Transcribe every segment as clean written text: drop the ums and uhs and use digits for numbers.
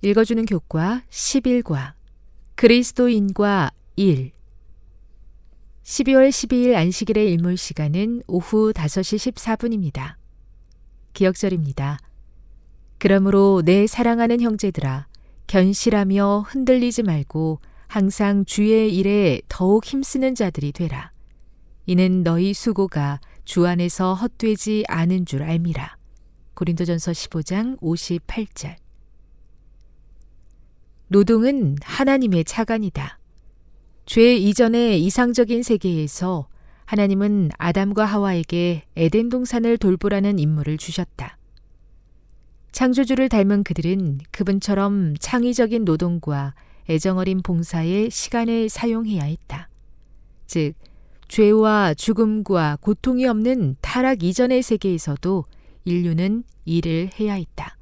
읽어주는 교과 11과 그리스도인과 일 12월 12일 안식일의 일몰 시간은 오후 5시 14분입니다. 기억절입니다. 그러므로 내 사랑하는 형제들아 견실하며 흔들리지 말고 항상 주의 일에 더욱 힘쓰는 자들이 되라. 이는 너희 수고가 주 안에서 헛되지 않은 줄 알미라. 고린도전서 15장 58절. 노동은 하나님의 차관이다. 죄 이전의 이상적인 세계에서 하나님은 아담과 하와에게 에덴 동산을 돌보라는 임무를 주셨다. 창조주를 닮은 그들은 그분처럼 창의적인 노동과 애정어린 봉사에 시간을 사용해야 했다. 즉, 죄와 죽음과 고통이 없는 타락 이전의 세계에서도 인류는 일을 해야 했다.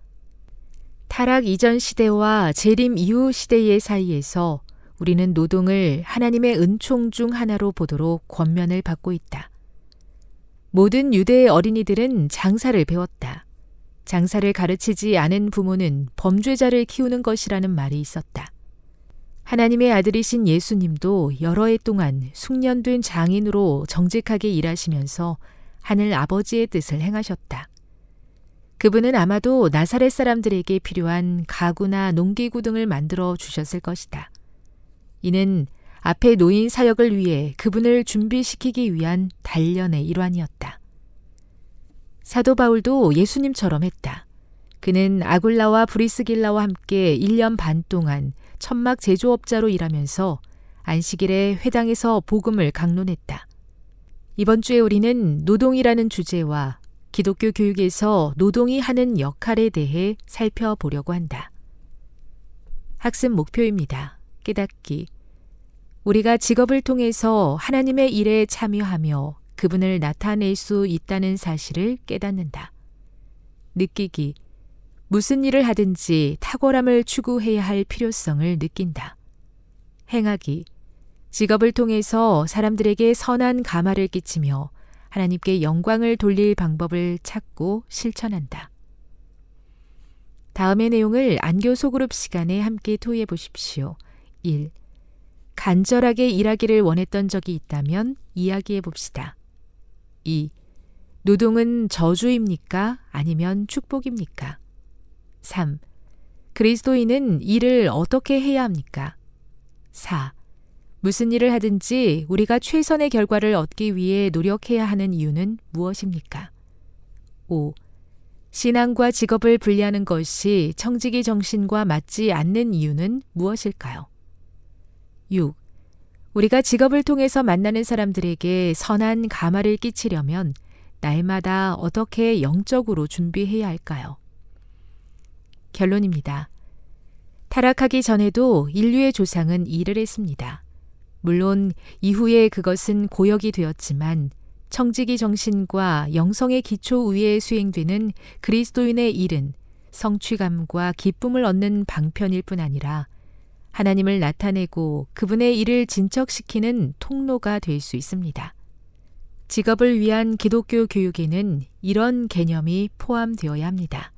타락 이전 시대와 재림 이후 시대의 사이에서 우리는 노동을 하나님의 은총 중 하나로 보도록 권면을 받고 있다. 모든 유대의 어린이들은 장사를 배웠다. 장사를 가르치지 않은 부모는 범죄자를 키우는 것이라는 말이 있었다. 하나님의 아들이신 예수님도 여러 해 동안 숙련된 장인으로 정직하게 일하시면서 하늘 아버지의 뜻을 행하셨다. 그분은 아마도 나사렛 사람들에게 필요한 가구나 농기구 등을 만들어 주셨을 것이다. 이는 앞에 놓인 사역을 위해 그분을 준비시키기 위한 단련의 일환이었다. 사도 바울도 예수님처럼 했다. 그는 아굴라와 브리스길라와 함께 1년 반 동안 천막 제조업자로 일하면서 안식일에 회당에서 복음을 강론했다. 이번 주에 우리는 노동이라는 주제와 기독교 교육에서 노동이 하는 역할에 대해 살펴보려고 한다. 학습 목표입니다. 깨닫기. 우리가 직업을 통해서 하나님의 일에 참여하며 그분을 나타낼 수 있다는 사실을 깨닫는다. 느끼기. 무슨 일을 하든지 탁월함을 추구해야 할 필요성을 느낀다. 행하기. 직업을 통해서 사람들에게 선한 감화를 끼치며 하나님께 영광을 돌릴 방법을 찾고 실천한다. 다음의 내용을 안교 소그룹 시간에 함께 토의해 보십시오. 1. 간절하게 일하기를 원했던 적이 있다면 이야기해 봅시다. 2. 노동은 저주입니까? 아니면 축복입니까? 3. 그리스도인은 일을 어떻게 해야 합니까? 4. 무슨 일을 하든지 우리가 최선의 결과를 얻기 위해 노력해야 하는 이유는 무엇입니까? 5. 신앙과 직업을 분리하는 것이 청지기 정신과 맞지 않는 이유는 무엇일까요? 6. 우리가 직업을 통해서 만나는 사람들에게 선한 감화를 끼치려면 날마다 어떻게 영적으로 준비해야 할까요? 결론입니다. 타락하기 전에도 인류의 조상은 일을 했습니다. 물론 이후에 그것은 고역이 되었지만 청지기 정신과 영성의 기초 위에 수행되는 그리스도인의 일은 성취감과 기쁨을 얻는 방편일 뿐 아니라 하나님을 나타내고 그분의 일을 진척시키는 통로가 될 수 있습니다. 직업을 위한 기독교 교육에는 이런 개념이 포함되어야 합니다.